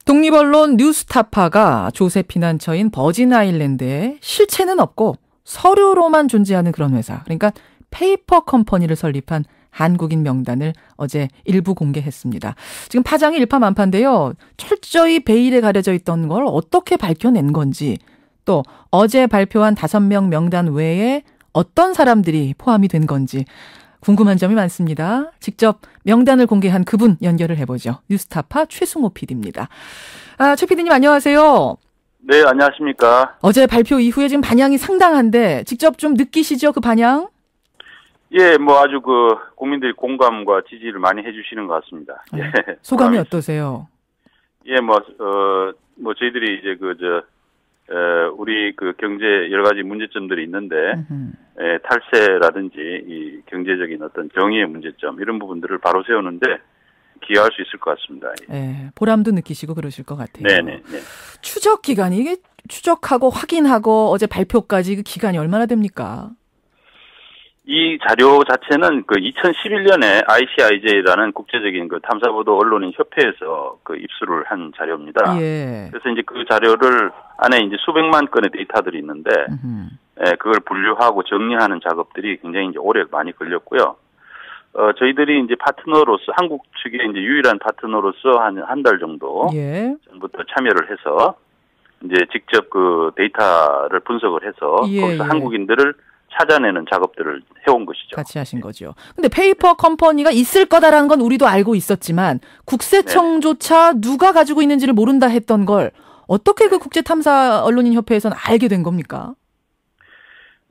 독립언론 뉴스타파가 조세 피난처인 버진 아일랜드에 실체는 없고 서류로만 존재하는 그런 회사, 그러니까 페이퍼 컴퍼니를 설립한 한국인 명단을 어제 일부 공개했습니다. 지금 파장이 일파만파인데요. 철저히 베일에 가려져 있던 걸 어떻게 밝혀낸 건지, 또 어제 발표한 5명 명단 외에 어떤 사람들이 포함이 된 건지 궁금한 점이 많습니다. 직접 명단을 공개한 그분 연결을 해보죠. 뉴스타파 최승호 PD입니다. 최 PD님 안녕하세요. 네, 안녕하십니까. 어제 발표 이후에 지금 반향이 상당한데 직접 좀 느끼시죠, 그 반향? 예, 아주 국민들이 공감과 지지를 많이 해주시는 것 같습니다. 예. 소감이 어떠세요? 예, 저희들이 이제 우리 경제 여러 가지 문제점들이 있는데, 탈세라든지 이 경제적인 어떤 정의의 문제점, 이런 부분들을 바로 세우는데 기여할 수 있을 것 같습니다. 예, 보람도 느끼시고 그러실 것 같아요. 네네. 추적 기간이, 이게 추적하고 확인하고 어제 발표까지 그 기간이 얼마나 됩니까? 이 자료 자체는 2011년에 ICIJ라는 국제적인 탐사보도 언론인 협회에서 입수를 한 자료입니다. 예. 그래서 이제 그 자료를 안에 이제 수백만 건의 데이터들이 있는데, 그걸 분류하고 정리하는 작업들이 굉장히 이제 오래 많이 걸렸고요. 저희들이 이제 파트너로서, 한국 측의 이제 유일한 파트너로서 한 달 정도 예. 전부터 참여를 해서 이제 직접 데이터를 분석을 해서 거기서 한국인들을 찾아내는 작업들을 해온 것이죠. 같이 하신 거죠. 근데 페이퍼 컴퍼니가 있을 거다라는 건 우리도 알고 있었지만 국세청조차 누가 가지고 있는지를 모른다 했던 걸 어떻게 국제탐사 언론인 협회에서는 알게 된 겁니까?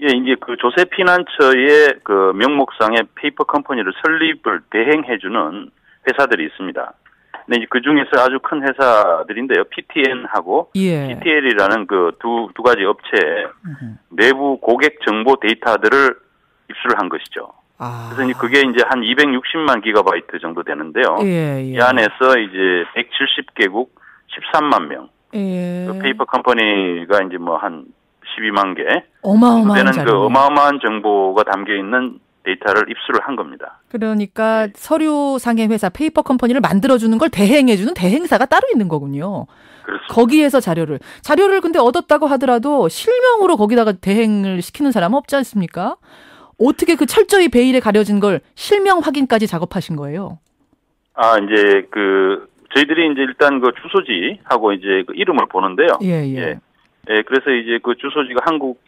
예, 이제 조세 피난처의 명목상의 페이퍼 컴퍼니를 설립을 대행해주는 회사들이 있습니다. 근데 이제 그 중에서 아주 큰 회사들인데요. PTN하고 예. PTL이라는 두 가지 업체의 내부 고객 정보 데이터들을 입수를 한 것이죠. 그래서 이제 그게 이제 한 260만 기가바이트 정도 되는데요. 예. 이 안에서 이제 170개국 13만 명. 예. 페이퍼 컴퍼니가 이제 한 12만 개. 어마어마한 되는 어마어마한 정보가 담겨 있는 데이터를 입수를 한 겁니다. 그러니까 서류상의 회사 페이퍼 컴퍼니를 만들어주는 걸 대행해주는 대행사가 따로 있는 거군요. 그렇습니다. 거기에서 자료를 근데 얻었다고 하더라도 실명으로 거기다가 대행을 시키는 사람은 없지 않습니까? 어떻게 철저히 베일에 가려진 걸 실명 확인까지 작업하신 거예요? 이제 저희들이 이제 일단 주소지하고 이제 이름을 보는데요. 예. 예, 그래서 이제 주소지가 한국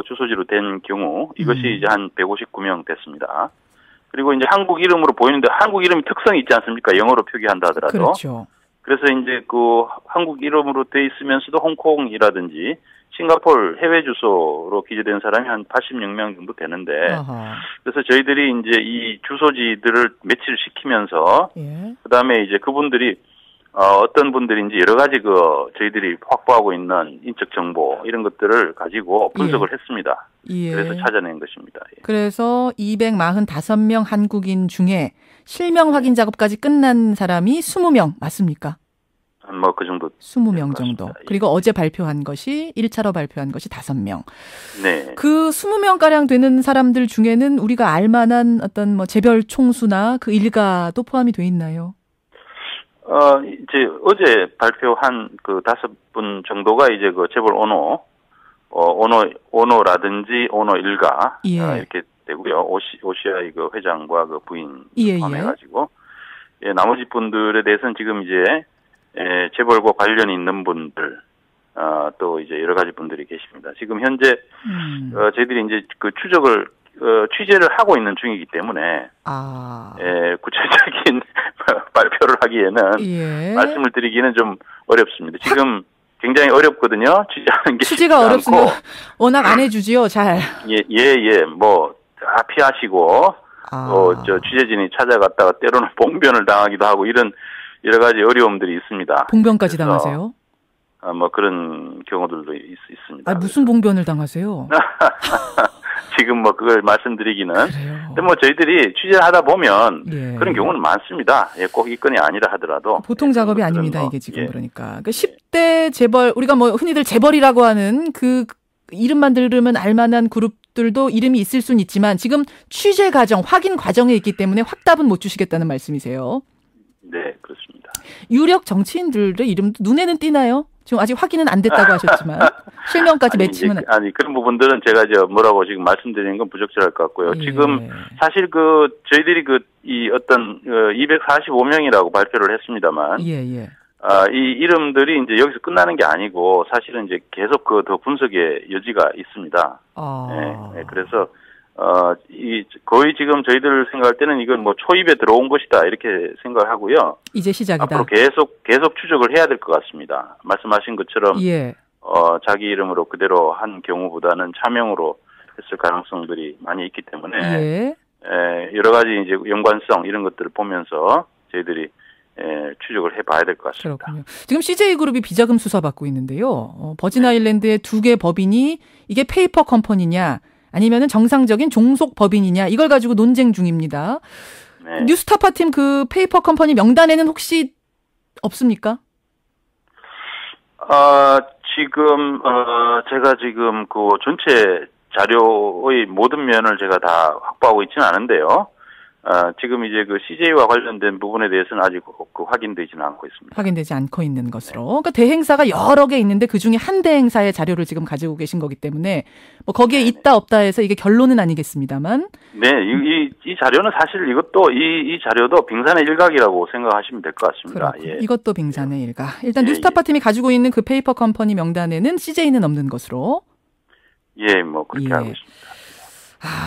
주소지로 된 경우 이것이 이제 한 159명 됐습니다. 그리고 이제 한국 이름으로 보이는데 한국 이름이 특성이 있지 않습니까? 영어로 표기한다 하더라도. 그렇죠. 그래서 이제 한국 이름으로 돼 있으면서도 홍콩이라든지 싱가포르 해외 주소로 기재된 사람이 한 86명 정도 되는데, 그래서 저희들이 이제 이 주소지들을 매치를 시키면서, 그다음에 이제 그분들이 어떤 분들인지 여러 가지 저희들이 확보하고 있는 인적 정보 이런 것들을 가지고 분석을 했습니다. 그래서 찾아낸 것입니다. 그래서 245명 한국인 중에 실명 확인 작업까지 끝난 사람이 20명 맞습니까? 그 정도. 20명 정도. 그리고 어제 발표한 것이 1차로 발표한 것이 5명. 네. 그 20명가량 되는 사람들 중에는 우리가 알만한 어떤 재벌 총수나 그 일가도 포함이 돼 있나요? 이제 어제 발표한 5분 정도가 이제 재벌 오노라든지 오노 일가 이렇게 되고요. 오시아이 회장과 부인 포함해가지고 나머지 분들에 대해서는 지금 이제 재벌과 관련이 있는 분들 또 이제 여러 가지 분들이 계십니다. 지금 현재 저희들이 이제 추적을 취재를 하고 있는 중이기 때문에 구체적인 발표를 하기에는 말씀을 드리기는 좀 어렵습니다. 지금 굉장히 어렵거든요. 취재하는 게 취재가 어렵습니다. 워낙 안 해주지요, 잘. 다 피하시고 취재진이 찾아갔다가 때로는 봉변을 당하기도 하고 이런 여러 가지 어려움들이 있습니다. 봉변까지 당하세요? 그런 경우들도 있습니다. 무슨 봉변을 당하세요? 지금 그걸 말씀드리기는. 그래요. 근데 저희들이 취재를 하다 보면 그런 경우는 많습니다. 꼭 이 건이 아니라 하더라도. 보통 작업이 아닙니다, 이게 지금 그러니까. 10대 재벌, 우리가 흔히들 재벌이라고 하는 그 이름만 들으면 알만한 그룹들도 이름이 있을 수는 있지만 지금 취재 과정, 확인 과정에 있기 때문에 확답은 못 주시겠다는 말씀이세요. 네, 그렇습니다. 유력 정치인들의 이름도 눈에는 띄나요? 지금 아직 확인은 안 됐다고 하셨지만 실명까지 맺히면 아니 그런 부분들은 제가 뭐라고 지금 말씀드리는 건 부적절할 것 같고요. 예. 지금 사실 저희들이 이 어떤 245명이라고 발표를 했습니다만 이 이름들이 이제 여기서 끝나는 게 아니고 사실은 이제 계속 더 분석의 여지가 있습니다. 네, 그래서 거의 지금 저희들 생각할 때는 이건 뭐 초입에 들어온 것이다 이렇게 생각을 하고요. 이제 시작이다. 앞으로 계속 추적을 해야 될 것 같습니다. 말씀하신 것처럼 자기 이름으로 그대로 한 경우보다는 차명으로 했을 가능성들이 많이 있기 때문에 여러 가지 이제 연관성 이런 것들을 보면서 저희들이 추적을 해봐야 될 것 같습니다. 그렇군요. 지금 CJ그룹이 비자금 수사받고 있는데요. 버진 아일랜드의 2개 법인이 이게 페이퍼 컴퍼니냐 아니면은 정상적인 종속 법인이냐 이걸 가지고 논쟁 중입니다. 네. 뉴스타파 팀 그 페이퍼 컴퍼니 명단에는 혹시 없습니까? 지금 제가 지금 그 전체 자료의 모든 면을 제가 다 확보하고 있지는 않은데요. 지금 이제 그 CJ와 관련된 부분에 대해서는 아직 확인되지는 않고 있습니다. 확인되지 않고 있는 것으로. 그러니까 대행사가 여러 개 있는데 그 중에 한 대행사의 자료를 지금 가지고 계신 거기 때문에 뭐 거기에 있다 없다 해서 이게 결론은 아니겠습니다만. 네, 이 자료는 사실 이것도 이 자료도 빙산의 일각이라고 생각하시면 될 것 같습니다. 예. 이것도 빙산의 일각. 일단 뉴스타파 팀이 가지고 있는 그 페이퍼 컴퍼니 명단에는 CJ는 없는 것으로. 예, 뭐 그렇게 알고 있습니다.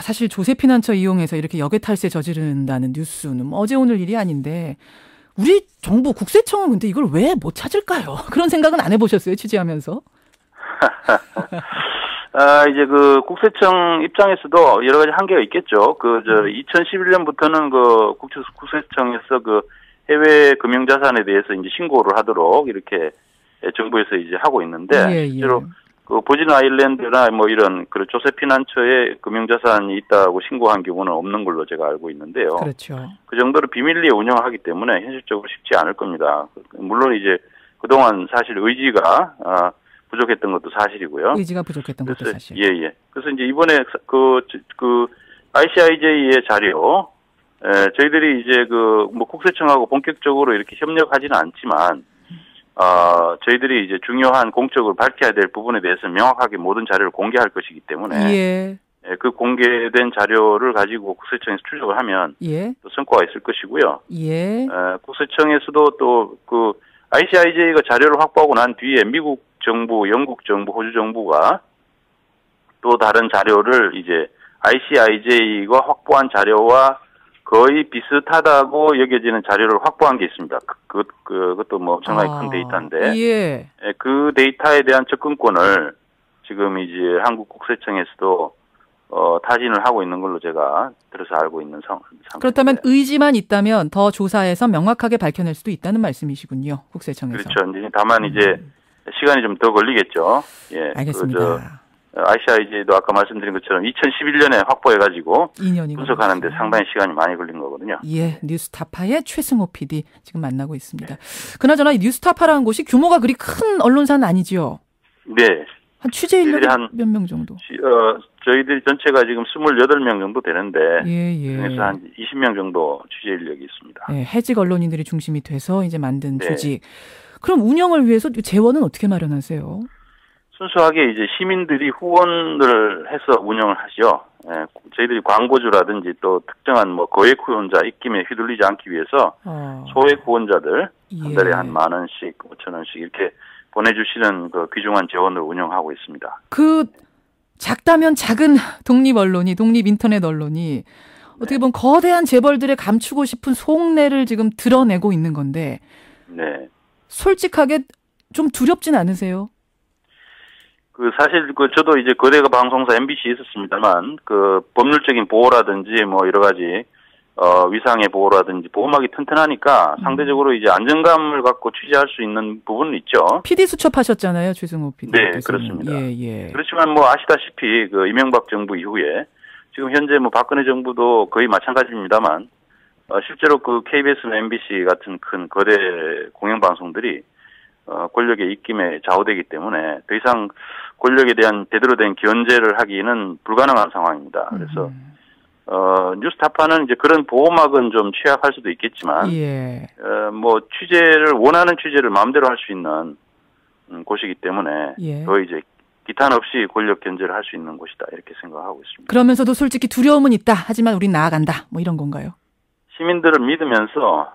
사실 조세피난처 이용해서 이렇게 역외탈세 저지른다는 뉴스는 어제 오늘 일이 아닌데 우리 정부 국세청은 근데 이걸 왜 못 찾을까요? 그런 생각은 안 해보셨어요? 취재하면서? 이제 그 국세청 입장에서도 여러 가지 한계가 있겠죠. 2011년부터는 국세청에서 해외 금융자산에 대해서 이제 신고를 하도록 이렇게 정부에서 이제 하고 있는데 실제로 버진 아일랜드나 뭐 이런 조세피난처에 금융자산이 있다고 신고한 경우는 없는 걸로 제가 알고 있는데요. 그렇죠. 그 정도로 비밀리에 운영하기 때문에 현실적으로 쉽지 않을 겁니다. 물론 이제 그동안 사실 의지가 부족했던 것도 사실이고요. 의지가 부족했던 것도 사실. 예. 그래서 이제 이번에 ICIJ의 자료, 저희들이 이제 국세청하고 본격적으로 이렇게 협력하지는 않지만, 저희들이 이제 중요한 공적으로 밝혀야 될 부분에 대해서 명확하게 모든 자료를 공개할 것이기 때문에 그 공개된 자료를 가지고 국세청에서 추적을 하면 또 성과가 있을 것이고요. 국세청에서도 또 ICIJ가 자료를 확보하고 난 뒤에 미국 정부, 영국 정부, 호주 정부가 또 다른 자료를 이제 ICIJ가 확보한 자료와 거의 비슷하다고 여겨지는 자료를 확보한 게 있습니다. 그것도 뭐 엄청나게 큰 데이터인데, 그 데이터에 대한 접근권을 지금 이제 한국 국세청에서도 타진을 하고 있는 걸로 제가 들어서 알고 있는 상태입니다. 그렇다면 의지만 있다면 더 조사해서 명확하게 밝혀낼 수도 있다는 말씀이시군요, 국세청에서. 그렇죠. 다만 이제 시간이 좀 더 걸리겠죠. 예, 알겠습니다. ICIJ도 아까 말씀드린 것처럼 2011년에 확보해가지고 2년이 분석하는데 상당히 시간이 많이 걸린 거거든요. 뉴스타파의 최승호 PD 지금 만나고 있습니다. 그나저나 이 뉴스타파라는 곳이 규모가 그리 큰 언론사는 아니지요? 네. 한 취재 인력이 몇 명 정도? 저희들이 전체가 지금 28명 정도 되는데 그래서 한 20명 정도 취재 인력이 있습니다. 해직 언론인들이 중심이 돼서 이제 만든 조직. 그럼 운영을 위해서 재원은 어떻게 마련하세요? 순수하게 이제 시민들이 후원을 해서 운영을 하죠. 저희들이 광고주라든지 또 특정한 거액 후원자 입김에 휘둘리지 않기 위해서 소액 후원자들 한 달에 한 10,000원씩, 5,000원씩 이렇게 보내주시는 귀중한 재원을 운영하고 있습니다. 작다면 작은 독립 인터넷 언론이 어떻게 보면 거대한 재벌들의 감추고 싶은 속내를 지금 드러내고 있는 건데, 솔직하게 좀 두렵진 않으세요? 사실 저도 이제 거대 방송사 MBC에 있었습니다만 법률적인 보호라든지 여러 가지 위상의 보호라든지 보호막이 튼튼하니까 상대적으로 이제 안정감을 갖고 취재할 수 있는 부분은 있죠. PD 수첩하셨잖아요, 최승호 PD. 네, 그렇습니다. 그렇지만 아시다시피 이명박 정부 이후에 지금 현재 박근혜 정부도 거의 마찬가지입니다만 실제로 KBS나 MBC 같은 큰 거대 공영방송들이 권력의 입김에 좌우되기 때문에 더 이상 권력에 대한 제대로 된 견제를 하기는 불가능한 상황입니다. 그래서 뉴스타파는 이제 그런 보호막은 좀 취약할 수도 있겠지만, 예. 뭐 원하는 취재를 마음대로 할 수 있는 곳이기 때문에, 예. 더 이제 기탄 없이 권력 견제를 할 수 있는 곳이다 이렇게 생각하고 있습니다. 그러면서도 솔직히 두려움은 있다. 하지만 우린 나아간다. 뭐 이런 건가요? 시민들을 믿으면서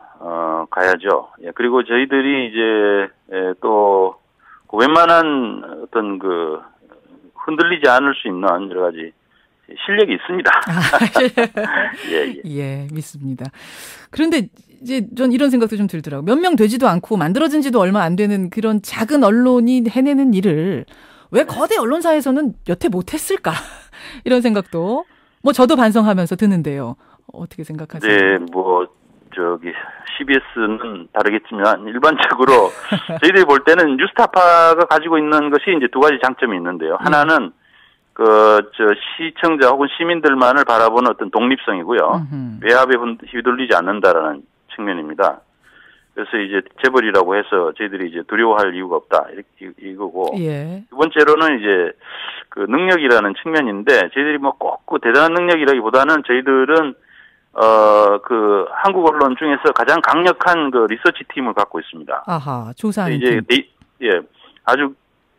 가야죠. 예, 그리고 저희들이 이제 또 웬만한 어떤 흔들리지 않을 수 있는 여러 가지 실력이 있습니다. 예, 예. 예, 믿습니다. 그런데 이제 전 이런 생각도 좀 들더라고요. 몇 명 되지도 않고 만들어진 지도 얼마 안 되는 그런 작은 언론이 해내는 일을 왜 거대 언론사에서는 여태 못했을까? 이런 생각도 저도 반성하면서 드는데요. 어떻게 생각하세요? 네, CBS는 다르겠지만 일반적으로 저희들이 볼 때는 뉴스타파가 가지고 있는 것이 이제 두 가지 장점이 있는데요. 하나는 시청자 혹은 시민들만을 바라보는 어떤 독립성이고요. 외압에 휘둘리지 않는다라는 측면입니다. 그래서 이제 재벌이라고 해서 저희들이 이제 두려워할 이유가 없다 이거고. 예. 두 번째로는 이제 능력이라는 측면인데 저희들이 꼭 대단한 능력이라기보다는 저희들은 한국 언론 중에서 가장 강력한 리서치 팀을 갖고 있습니다. 아하, 조사하는 이제 팀. 아주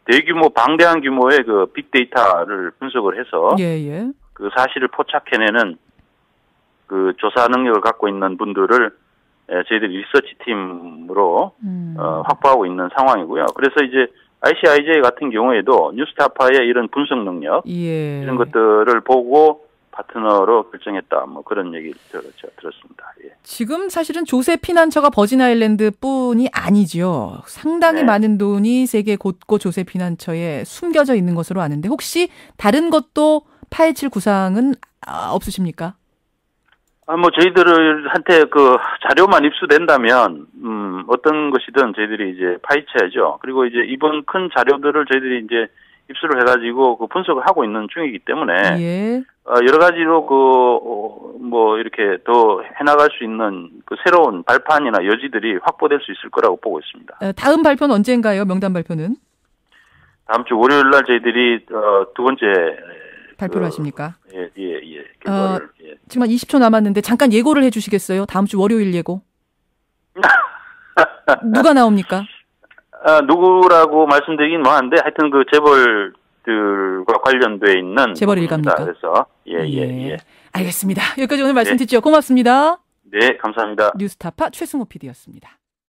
대규모 방대한 규모의 빅데이터를 분석을 해서 예. 사실을 포착해내는 조사 능력을 갖고 있는 분들을 저희들이 리서치 팀으로 확보하고 있는 상황이고요. 그래서 이제 ICIJ 같은 경우에도 뉴스타파의 이런 분석 능력 예. 이런 것들을 보고 파트너로 결정했다. 그런 얘기 들었습니다. 예. 지금 사실은 조세 피난처가 버진 아일랜드뿐이 아니지요. 상당히 네. 많은 돈이 세계 곳곳 조세 피난처에 숨겨져 있는 것으로 아는데 혹시 다른 것도 8.27 구상은 없으십니까? 저희들한테 자료만 입수된다면, 어떤 것이든 저희들이 이제 파헤쳐야죠. 그리고 이제 이번 큰 자료들을 저희들이 이제 입수를 해가지고 분석을 하고 있는 중이기 때문에, 예. 여러 가지로 이렇게 더 해나갈 수 있는 새로운 발판이나 여지들이 확보될 수 있을 거라고 보고 있습니다. 다음 발표는 언젠가요? 명단 발표는? 다음 주 월요일 날 저희들이, 두 번째, 발표를 하십니까? 예. 결과를, 예. 지금 한 20초 남았는데 잠깐 예고를 해 주시겠어요? 다음 주 월요일 예고. 누가 나옵니까? 누구라고 말씀드리긴 뭐한데 하여튼 재벌들과 관련돼 있는 재벌 일가입니까? 그래서 예. 알겠습니다. 여기까지 오늘 말씀 듣죠. 고맙습니다. 네, 감사합니다. 뉴스타파 최승호 PD였습니다.